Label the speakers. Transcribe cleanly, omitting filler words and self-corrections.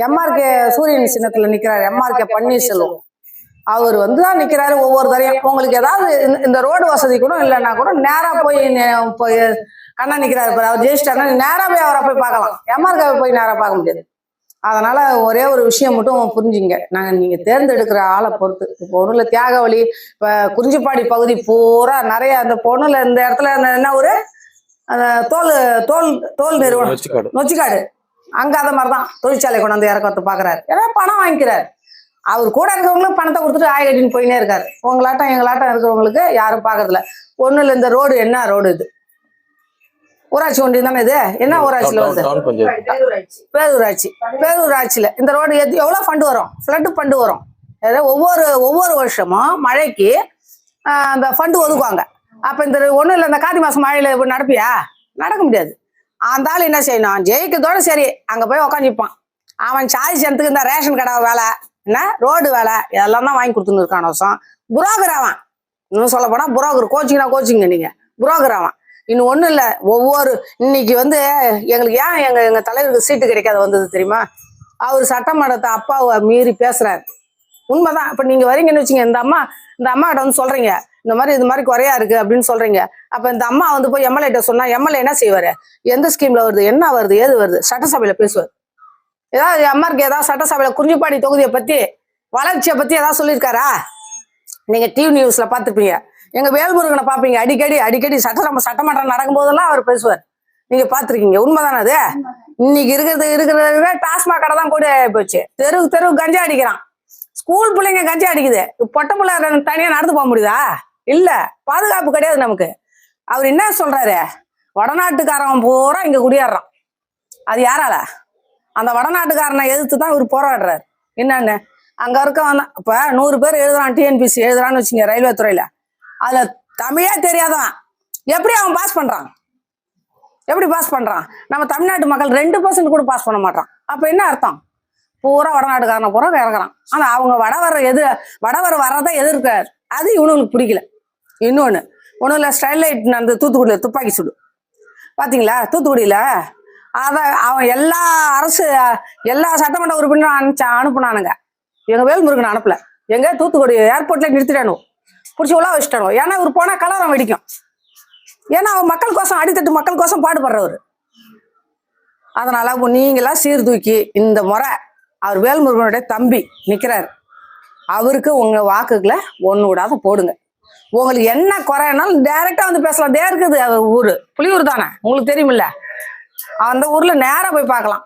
Speaker 1: MRK சூரியன் சின்னத்துல நிக்கிறாரு, எம்ஆர்கே பன்னீர்செல்வம். அவர் வந்து தான் நிக்கிறாரு ஒவ்வொரு தரையும். உங்களுக்கு ஏதாவது இந்த ரோடு வசதி கூட இல்லைன்னா கூட நேரா போய் அண்ணா நிக்கிறாரு பாரு, அவர் ஜெயிச்சிட்டாருன்னா நேரா போய் அவரை போய் பார்க்கலாம். எம்ஆர்கே போய் நேரா பார்க்க முடியாது. அதனால ஒரே ஒரு விஷயம் மட்டும் புரிஞ்சுங்க, நீங்க தேர்ந்தெடுக்கிற ஆளை பொறுத்து. இப்போ ஒண்ணுல தியாகவழி, இப்ப குறிஞ்சிப்பாடி பகுதி பூரா நிறைய அந்த பொண்ணுல இந்த இடத்துல என்ன ஒரு தோல் தோல் தோல் நிறுவனம் நொச்சிக்காடு, அங்க அத மாதிரிதான் தொழிற்சாலை கொண்டாந்து இறக்கத்தை பாக்குறாரு. ஏன்னா பணம் வாங்கிக்கிறாரு. அவர் கூட இருக்கிறவங்களும் பணத்தை கொடுத்துட்டு ஆய கட்டின்னு போயினே இருக்காரு. உங்களாட்டம் எங்களாட்டம் இருக்கிறவங்களுக்கு யாரும் பாக்குறதில்ல. ஒண்ணுல இந்த ரோடு என்ன ரோடு, இது ஊராட்சி ஒன்றியம் தானே, இது என்ன ஊராட்சியில வருது? பேரூராட்சி. பேரூராட்சியில இந்த ரோடு எவ்வளவு ஃபண்டு வரும்? ஃப்ளட் ஃபண்டு வரும். ஒவ்வொரு வருஷமும் மழைக்கு அந்த ஃபண்டு ஒதுக்குவாங்க. அப்ப இந்த ஒண்ணு இல்லை, இந்த கார்த்திகை மாசம் மழையில நடப்பியா? நடக்க முடியாது. அந்த ஆள் என்ன செய்யணும், ஜெயிக்கிறதோட சரி அங்க போய் உக்காந்துப்பான். அவன் சாதி சனத்துக்கு இந்த ரேஷன் கடை வேலை, என்ன ரோடு வேலை, இதெல்லாம் தான் வாங்கி கொடுத்துன்னு இருக்கான். புரோக்கர் அவன். இன்னும் சொல்ல போனா புரோக்கர், கோச்சிங்னா கோச்சிங்க, நீங்க புரோக்கர் அவன். இன்னும் ஒண்ணும் இல்ல, இன்னைக்கு வந்து எங்களுக்கு ஏன் எங்க தலைவருக்கு சீட்டு கிடைக்காத வந்தது தெரியுமா? அவர் சட்டமன்றத்தை அப்பாவை மீறி பேசுறாரு. உண்மைதான். இப்ப நீங்க வரீங்கன்னு வச்சுங்க, இந்த அம்மா கிட்ட வந்து சொல்றீங்க, இந்த மாதிரி குறையா இருக்கு அப்படின்னு சொல்றீங்க. அப்ப இந்த அம்மா வந்து போய் எம்எல்ஏ கிட்ட சொன்னா எம்எல்ஏ என்ன செய்வாரு? எந்த ஸ்கீம்ல வருது, என்ன வருது, ஏது வருது, சட்டசபையில பேசுவார். ஏதாவது எம்ஆர்கே ஏதாவது சட்டசபையில குறிஞ்சிப்பாடி தொகுதியை பத்தி, வளர்ச்சியை பத்தி ஏதாவது சொல்லியிருக்காரா? நீங்க டிவி நியூஸ்ல பாத்துப்பீங்க. எங்க வேல்முருகனை பாப்பீங்க, அடிக்கடி சட்டமன்றம் நடக்கும் போதெல்லாம் அவர் பேசுவார். நீங்க பாத்துருக்கீங்க. உண்மைதானே அது? இன்னைக்கு இருக்கிற டாஸ்மாக் கடை தான் கூட போச்சு. தெரு கஞ்சா அடிக்கிறான். ஸ்கூல் பிள்ளைங்க கஞ்சா அடிக்குது. பொட்டை பிள்ளை தனியா நடந்து போக முடியுதா? இல்ல, பாதுகாப்பு கிடையாது நமக்கு. அவர் என்ன சொல்றாரு, வடநாட்டுக்காரன் பூரா இங்க குடியேறான். அது யாரால? அந்த வடநாட்டுக்காரனை எதிர்த்து தான் இவர் போராடுறாரு. என்னன்னு அங்க இருக்க இப்ப 100 பேர் எழுதுறான், டிஎன்பிசி எழுதுறான்னு வச்சுங்க, ரயில்வே துறையில. அதுல தமிழே தெரியாதவன் எப்படி அவன் பாஸ் பண்றான்? எப்படி பாஸ் பண்றான்? நம்ம தமிழ்நாட்டு மக்கள் 2% கூட பாஸ் பண்ண மாட்டான். அப்ப என்ன அர்த்தம்? பூரா வடநாட்டுக்காரனை பூரா இறக்குறான். ஆனா அவங்க வடவர் வர்றதை எதிர்க்கிறார். அது இவனுங்களுக்கு பிடிக்கல. ஒண்ணுல ஸ்டைலைட் அந்த தூத்துக்குடியில துப்பாக்கி சுடு பாத்தீங்களா? தூத்துக்குடியில அவன் எல்லா சட்டமன்ற உறுப்பினரும் அனுப்புனானுங்க. எங்க வேல்முருகன் அனுப்பல. எங்க தூத்துக்குடி ஏர்போர்ட்ல நிறுத்திட்டானு பிடிச்சி உலா வச்சுட்டானோ. ஏன்னா இவர் போனா கலவரம் வெடிக்கும். ஏன்னா அவன் மக்கள் கோசம், அடித்தட்டு மக்கள் கோசம் பாடுபடுறவர். அதனால நீங்களா சீர்தூக்கி இந்த முறை அவர் வேல்முருகனுடைய தம்பி நிக்கிறாரு, அவருக்கு உங்க வாக்குகளை ஒண்ணு விடாத போடுங்க. உங்களுக்கு என்ன குறைனாலும் டைரக்டா வந்து பேசலாம். இருக்குது அவர் ஊரு புலியூர் தானே, உங்களுக்கு தெரியுமில்ல? அந்த ஊர்ல நேரா போய் பார்க்கலாம்.